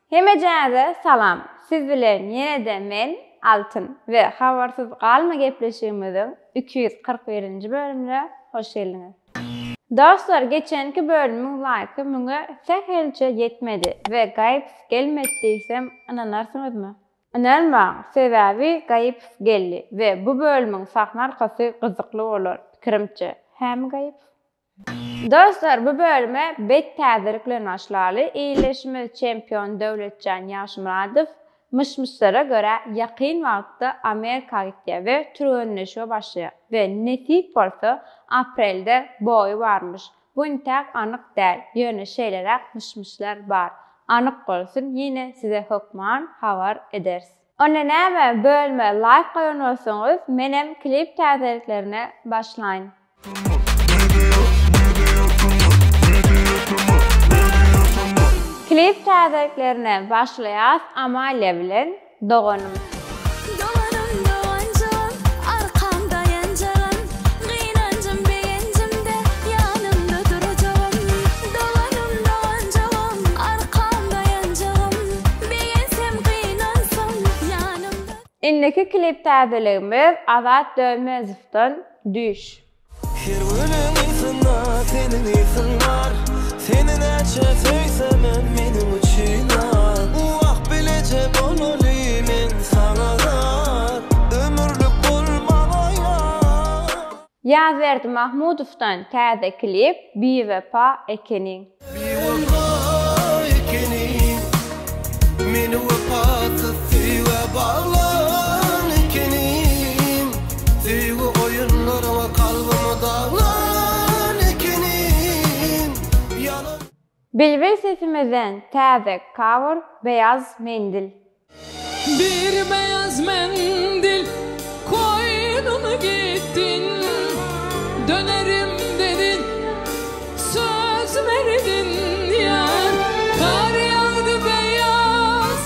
Hemejäze salam. Siz bilen ýene-de men Altyn we habarsyz galma gepleşigimiziň 241-nji bölümine hoş geldiňiz. Dostlar, geçenki bölümüň laýky müňe sähelçe yetmedi we gaýyp gelmedi diýsem inanarsyňyzmy? Inanmaň, sebäbi gaýyp geldi we bu bölümüň sahna arkasy gyzykly bolar. Pikirimçe, hem gaýyp. Dostlar, bu bölüme bet täzirikle naşlaly iýleşme çempion Döwletjan Ýaşmuradow mışmışlara göre yakın wagtda Amerika gitdi ve türgünleşe başlaýar ve netip bolsa aprelde boyu varmış. Bu intak anyk däl, ýöne şeýlerek mışmışlar bar. Anyk bolsun ýine size hökman habar ederiz. Ona näme bölme like goýan bolsaňyz menem klip täziriklerine başlaýyn. Klip täziriklerine başlaýas Amalia bilen Doganym. Indiki klip täzirigimiz Azat Dönmezow'dan Düş. Seni näçe söýsemem meniň üçin wagt bilecek bolmaly men sana zat ömürlük bolmaýar. Ýazberdi Mahmudow'dan täze klip Biwepa ekeniň. Meni wepaty süýwe baglan ekeniň. Süýge goýunlaryma kalbymy daglan ekeniň. Bilbir sesimizden täze cover Beyaz Mendil. Bir beyaz mendil koynunu gittin, dönerim dedin, söz verdin yar, kar yağdı beyaz.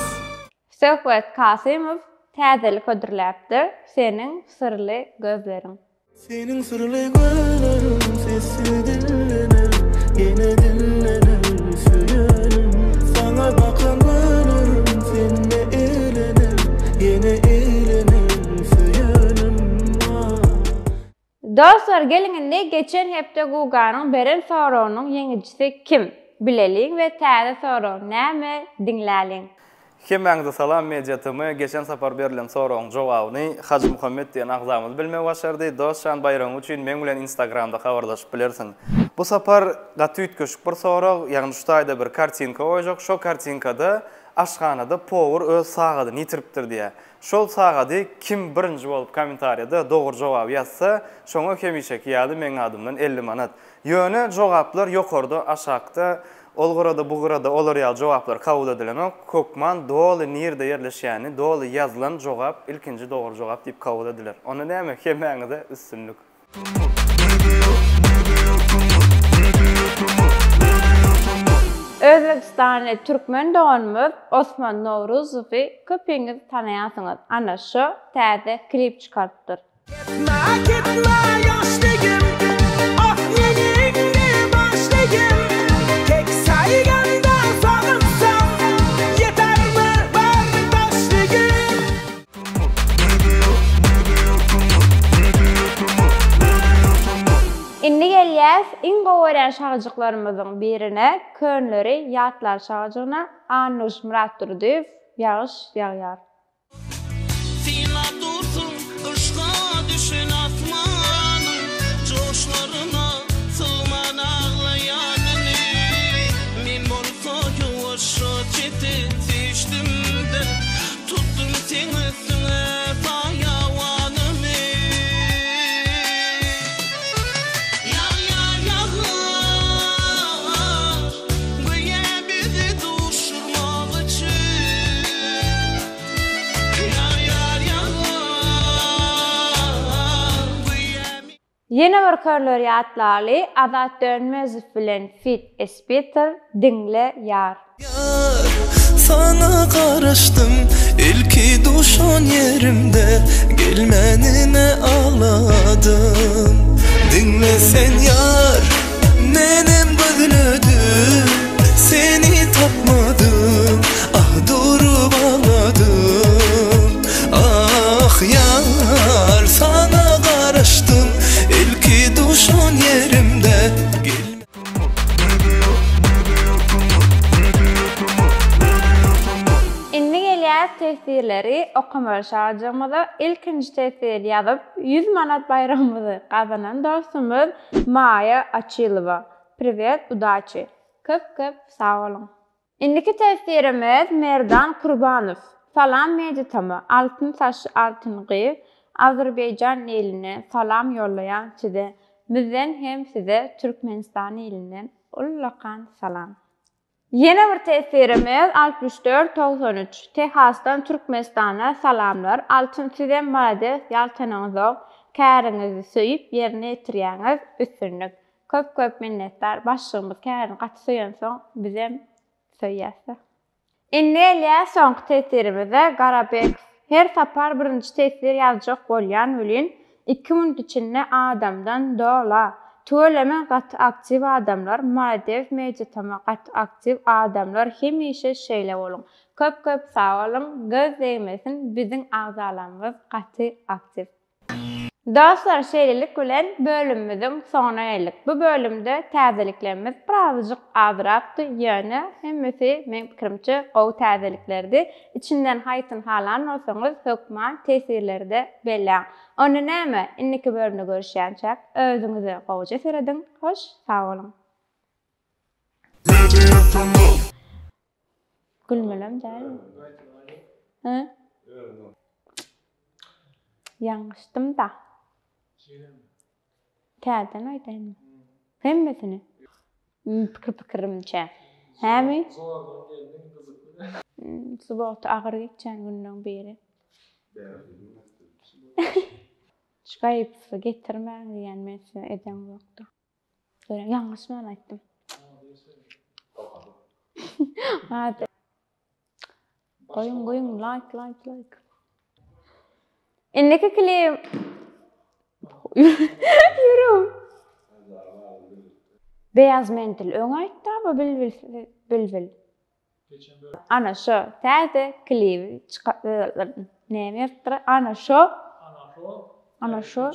Söhbet Kasimow täzelik ödürläpdir, senin sırlı gözlerin. Senin sırlı gözlerin sesi dinlenir, yine dinlenir söylerim. Sana bakan gönlüm seninle eğlenir, yine eğlenir söylerim. Dostlar, gelin geçen hepde Guganyň beren soragynyň ýeňijisi kim? Bileliň we täze soragy näme dinläliň. Hemmäňize salam mediatymy. Geçen sapar berilen soragyň jogabyny Hacı Muhammed diýen agzamyz bilmek başardy. Dostan bayramy üçin men bilen Instagramda habarlaşyp bilersiň. Bu sapar gaty ütköşük bir sorag, ýagny şu taýda bir kartinka goýjak. Şo kartinkada aşganada power öz sagadyny ýitiripdir diýe. Şol sagady kim birinji bolup kommentariýada dogry jogap ýazsa, şoňa hemişek ýaly meň adymdan 50 manat. Ýöne jogaplar ýokarda, aşakda, olgurada, bugurada olar ýaly jogaplar kabul edilemek. Kökman doly nirde ýerleşýäni, doly ýazylan jogap ilkinji dogry jogap diýip kabul ediler. Onu näme hemmäňize üstünlük. Özbekistany türkmen doganymyz Osman Nowruzowy köpeňiz tanaýasyňyz. Ana şo täze klip çykartdyr. Gitme ýaşlygym, ah ýeňiňde başlygym. Tek saýganda sagymsam, ýetermi bardaşlygym. Indi gelýäs iň gowy şarjyklarymyzyň birine, Könleri ýatlar şarjygyna Anuş Muratturdyw ýagyş ýagýar. Fina dursun, ışga düşün atmanın, coşlarına sığman ağlayanını. Min bolsa yoşa çetin seçtim de, tuttum seni üstüne sayavanını. Yar yar yar, güye bizi duşurmak için. Yar yar yar, güye mi? Ýene bir körler ýatlaly Azat Dönmezow bilen Fit Espeter dinle ýar. Yar, sana karıştım ilki duşan yerimde, gelmenine ağladım. Dinle sen yar, nenem gözlödüm, seni tapmadım. Ah Bäzi tesirleri okumaşajymyzy ilkinji tesir ýazyp 100 manat bayramymyzy gazanan dostumuz Maya Açylova. Privet, udaçy. Köp sağ olun. Indiki tesirimiz Merdan Kurbanow. Salam meditama. Altın saçlı altınğı Azerbaycan eline salam yollayan size. Bizden hem size Türkmenistan elinden ullakan salam. Yeni bir tesirimiz 64-93. Texas'tan Türkmenistan'a salamlar. Altın size maalesef yaltanağızı, kärinizi söyüp yerine yetirýäňiz üstünlük. Köp minnetler. Başlığımız kärini gaty söýen soň bizem söýýäse. Indi soňky tesirimize Garabek. Her sapar birinci tesir ýazjak bolýan welin 2 minut içinde adamdan dola. Tölemen gaty aktiv adamlar, maalesef meditama gaty aktiv adamlar hemişe şeýle bolun. Köp sağ olun, göz değmesin, bizim azalarımız gaty aktiv. Dostlar, şeýlelik bilen bölümimiziň soňuna geldik. Bu bölümde täzeliklerimiz birazjyk azrapdy, ýöne hemmesi men pikirimçe gowy täzeliklerdi. İçinden haýtyn halan olsaňyz hökman tesirlerde belläň. Onu näme? Indiki bölümde görüşýänçek özüňize gowja seredin. Hoş, sağ olun. Gülmelem däl. Ha? Yanlıştım da. Täden aýdaýyn. Hemmesini. Pikirimçe. Hämi? Subot agyr geçen günden beri. Şikayet getirmän diýen mesele eden ýokdy. Böyle yanlış mı aýtdym? Hadi. Koyun like. Indiki klip yürü. Beyaz mentil öň aýtdy, bu bilbil. Ana şu täze klip näme ýetdir? Ana şu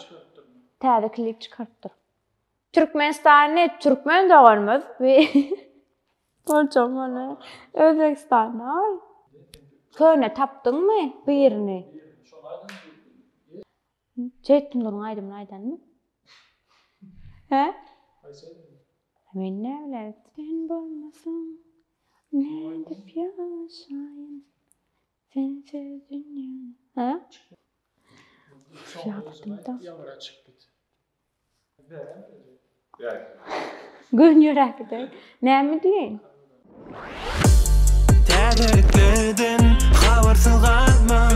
täze klip çykartdy. Türkmenistany türkmen dogurmuz we bolçamana Özbekistana. Köne tapdyňmy birini? Çetdim durun aýdym. He? Men ne bilen sen bolmasaň ne dip ýaşaýyn sen sözüňe. Ha? Gün ýörekde. Näme diýen? Täzeliklerden habarsyz galma.